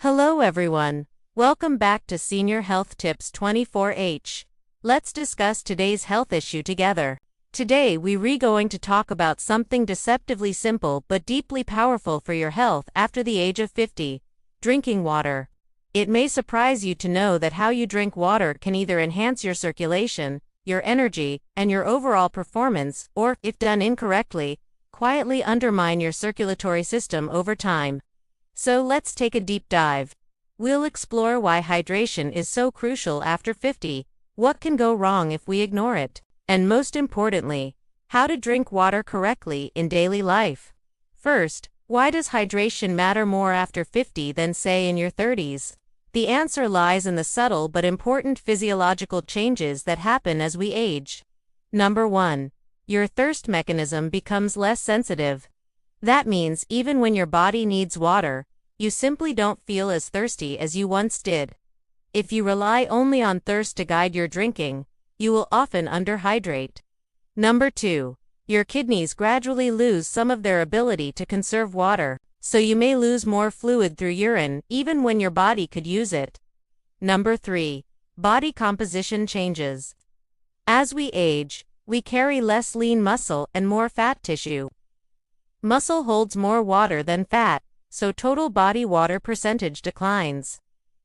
Hello everyone. Welcome back to Senior Health Tips 24H. Let's discuss today's health issue together. Today we're going to talk about something deceptively simple but deeply powerful for your health after the age of 50, drinking water. It may surprise you to know that how you drink water can either enhance your circulation, your energy, and your overall performance, or, if done incorrectly, quietly undermine your circulatory system over time. So let's take a deep dive. We'll explore why hydration is so crucial after 50, what can go wrong if we ignore it, and most importantly, how to drink water correctly in daily life. First, why does hydration matter more after 50 than, say, in your 30s? The answer lies in the subtle but important physiological changes that happen as we age. Number 1. Your thirst mechanism becomes less sensitive. That means even when your body needs water, you simply don't feel as thirsty as you once did. If you rely only on thirst to guide your drinking, you will often underhydrate. Number 2. Your kidneys gradually lose some of their ability to conserve water, so you may lose more fluid through urine even when your body could use it. Number 3. Body composition changes. As we age, we carry less lean muscle and more fat tissue. Muscle holds more water than fat, so total body water percentage declines.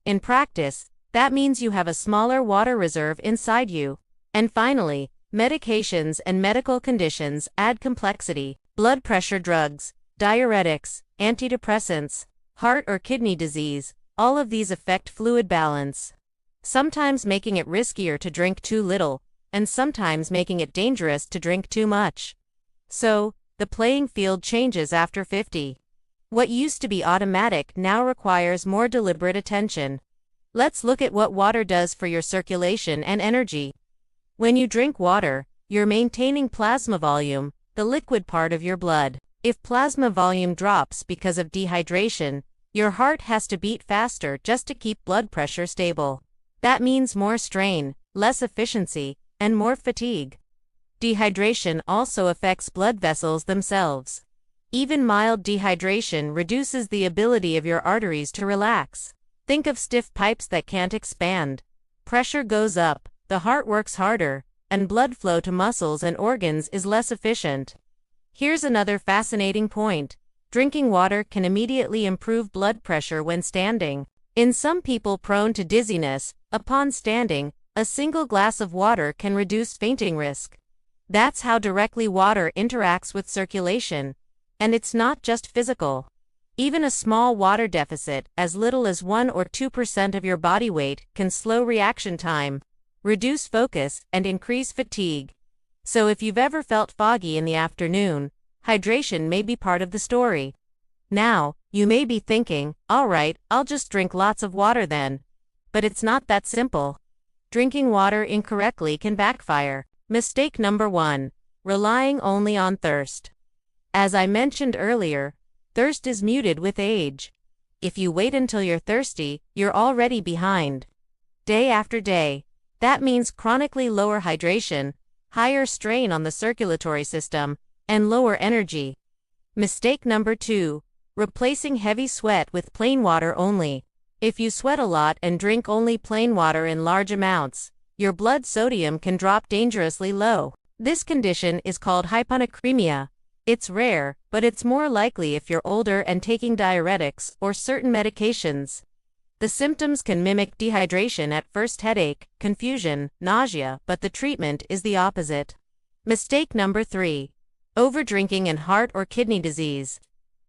In practice, that means you have a smaller water reserve inside you. And finally, medications and medical conditions add complexity. Blood pressure drugs, diuretics, antidepressants, heart or kidney disease, all of these affect fluid balance, sometimes making it riskier to drink too little, and sometimes making it dangerous to drink too much. So, the playing field changes after 50. What used to be automatic now requires more deliberate attention. Let's look at what water does for your circulation and energy. When you drink water, you're maintaining plasma volume, the liquid part of your blood. If plasma volume drops because of dehydration, your heart has to beat faster just to keep blood pressure stable. That means more strain, less efficiency, and more fatigue. Dehydration also affects blood vessels themselves. Even mild dehydration reduces the ability of your arteries to relax. Think of stiff pipes that can't expand. Pressure goes up, the heart works harder, and blood flow to muscles and organs is less efficient. Here's another fascinating point. Drinking water can immediately improve blood pressure when standing. In some people prone to dizziness, upon standing, a single glass of water can reduce fainting risk. That's how directly water interacts with circulation. And it's not just physical. Even a small water deficit, as little as 1 or 2% of your body weight, can slow reaction time, reduce focus, and increase fatigue. So if you've ever felt foggy in the afternoon, hydration may be part of the story. Now, you may be thinking, alright, I'll just drink lots of water then. But it's not that simple. Drinking water incorrectly can backfire. Mistake number 1. Relying only on thirst. As I mentioned earlier, thirst is muted with age. If you wait until you're thirsty, you're already behind. Day after day. That means chronically lower hydration, higher strain on the circulatory system, and lower energy. Mistake number 2. Replacing heavy sweat with plain water only. If you sweat a lot and drink only plain water in large amounts, your blood sodium can drop dangerously low. This condition is called hyponatremia. It's rare, but it's more likely if you're older and taking diuretics or certain medications. The symptoms can mimic dehydration at first: headache, confusion, nausea, but the treatment is the opposite. Mistake number 3. Overdrinking and heart or kidney disease.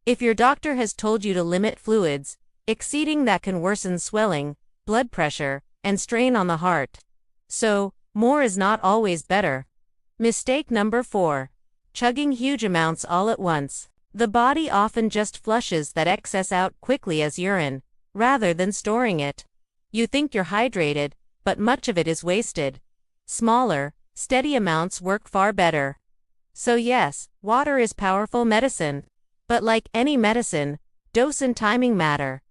If your doctor has told you to limit fluids, exceeding that can worsen swelling, blood pressure, and strain on the heart. So, more is not always better. Mistake number 4. Chugging huge amounts all at once. The body often just flushes that excess out quickly as urine, rather than storing it. You think you're hydrated, but much of it is wasted. Smaller, steady amounts work far better. So yes, water is powerful medicine. But like any medicine, dose and timing matter.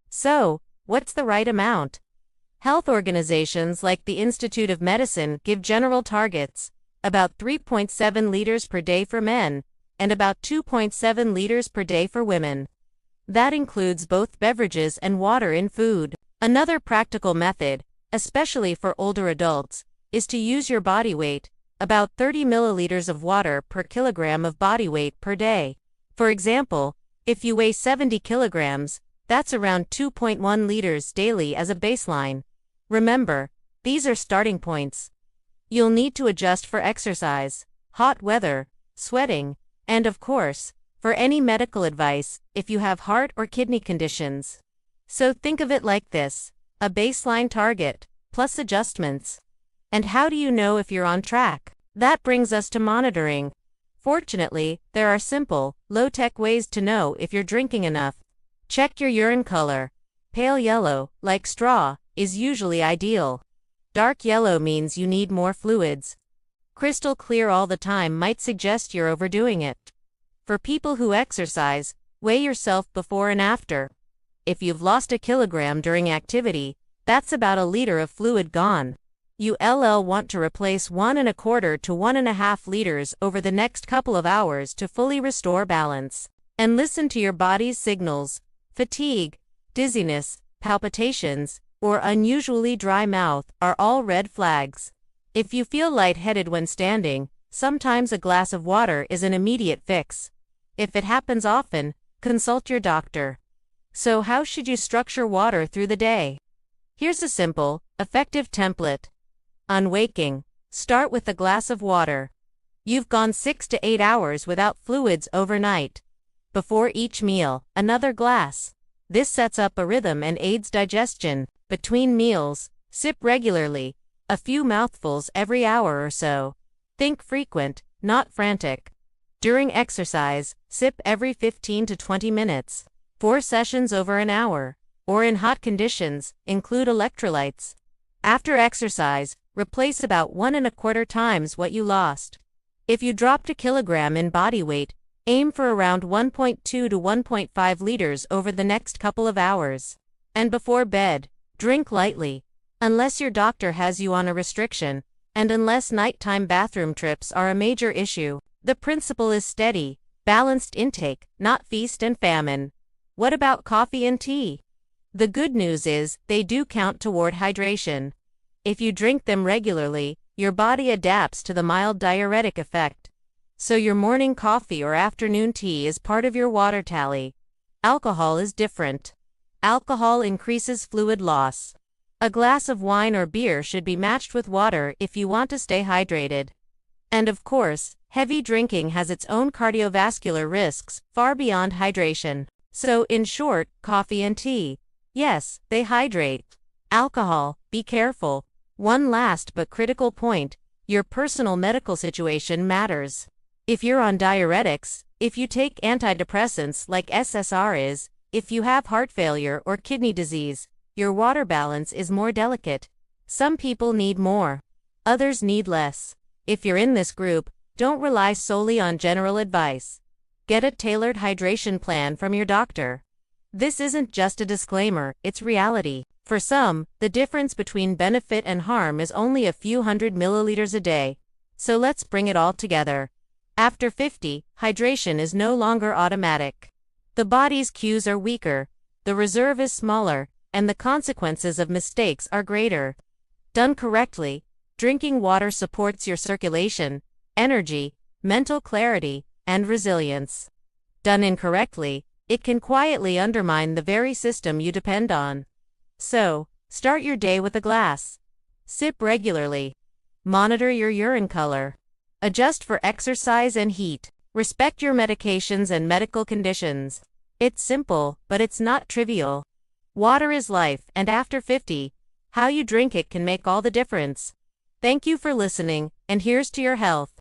So, what's the right amount? Health organizations like the Institute of Medicine give general targets: about 3.7 liters per day for men, and about 2.7 liters per day for women. That includes both beverages and water in food. Another practical method, especially for older adults, is to use your body weight, about 30 milliliters of water per kilogram of body weight per day. For example, if you weigh 70 kilograms, that's around 2.1 liters daily as a baseline. Remember, these are starting points. You'll need to adjust for exercise, hot weather, sweating, and of course, for any medical advice if you have heart or kidney conditions. So think of it like this: a baseline target, plus adjustments. And how do you know if you're on track? That brings us to monitoring. Fortunately, there are simple, low-tech ways to know if you're drinking enough. Check your urine color. Pale yellow, like straw, is usually ideal. Dark yellow means you need more fluids. Crystal clear all the time might suggest you're overdoing it. For people who exercise, weigh yourself before and after. If you've lost a kilogram during activity, that's about a liter of fluid gone. You'll want to replace 1.25 to 1.5 liters over the next couple of hours to fully restore balance. And listen to your body's signals. Fatigue, dizziness, palpitations, or unusually dry mouth are all red flags. If you feel lightheaded when standing, sometimes a glass of water is an immediate fix. If it happens often, consult your doctor. So how should you structure water through the day? Here's a simple, effective template. On waking, start with a glass of water. You've gone 6 to 8 hours without fluids overnight. Before each meal, another glass. This sets up a rhythm and aids digestion. Between meals, sip regularly, a few mouthfuls every hour or so. Think frequent, not frantic. During exercise, sip every 15 to 20 minutes. 4 sessions over an hour. Or in hot conditions, include electrolytes. After exercise, replace about 1.25 times what you lost. If you dropped a kilogram in body weight, aim for around 1.2 to 1.5 liters over the next couple of hours. And before bed, drink lightly, unless your doctor has you on a restriction, and unless nighttime bathroom trips are a major issue. The principle is steady, balanced intake, not feast and famine. What about coffee and tea? The good news is, they do count toward hydration. If you drink them regularly, your body adapts to the mild diuretic effect. So your morning coffee or afternoon tea is part of your water tally. Alcohol is different. Alcohol increases fluid loss. A glass of wine or beer should be matched with water if you want to stay hydrated. And of course, heavy drinking has its own cardiovascular risks, far beyond hydration. So, in short, coffee and tea. Yes, they hydrate. Alcohol, be careful. One last but critical point, your personal medical situation matters. If you're on diuretics, if you take antidepressants like SSRIs, if you have heart failure or kidney disease, your water balance is more delicate. Some people need more. Others need less. If you're in this group, don't rely solely on general advice. Get a tailored hydration plan from your doctor. This isn't just a disclaimer, it's reality. For some, the difference between benefit and harm is only a few hundred milliliters a day. So let's bring it all together. After 50, hydration is no longer automatic. The body's cues are weaker, the reserve is smaller, and the consequences of mistakes are greater. Done correctly, drinking water supports your circulation, energy, mental clarity, and resilience. Done incorrectly, it can quietly undermine the very system you depend on. So, start your day with a glass. Sip regularly. Monitor your urine color. Adjust for exercise and heat. Respect your medications and medical conditions. It's simple, but it's not trivial. Water is life, and after 50, how you drink it can make all the difference. Thank you for listening, and here's to your health.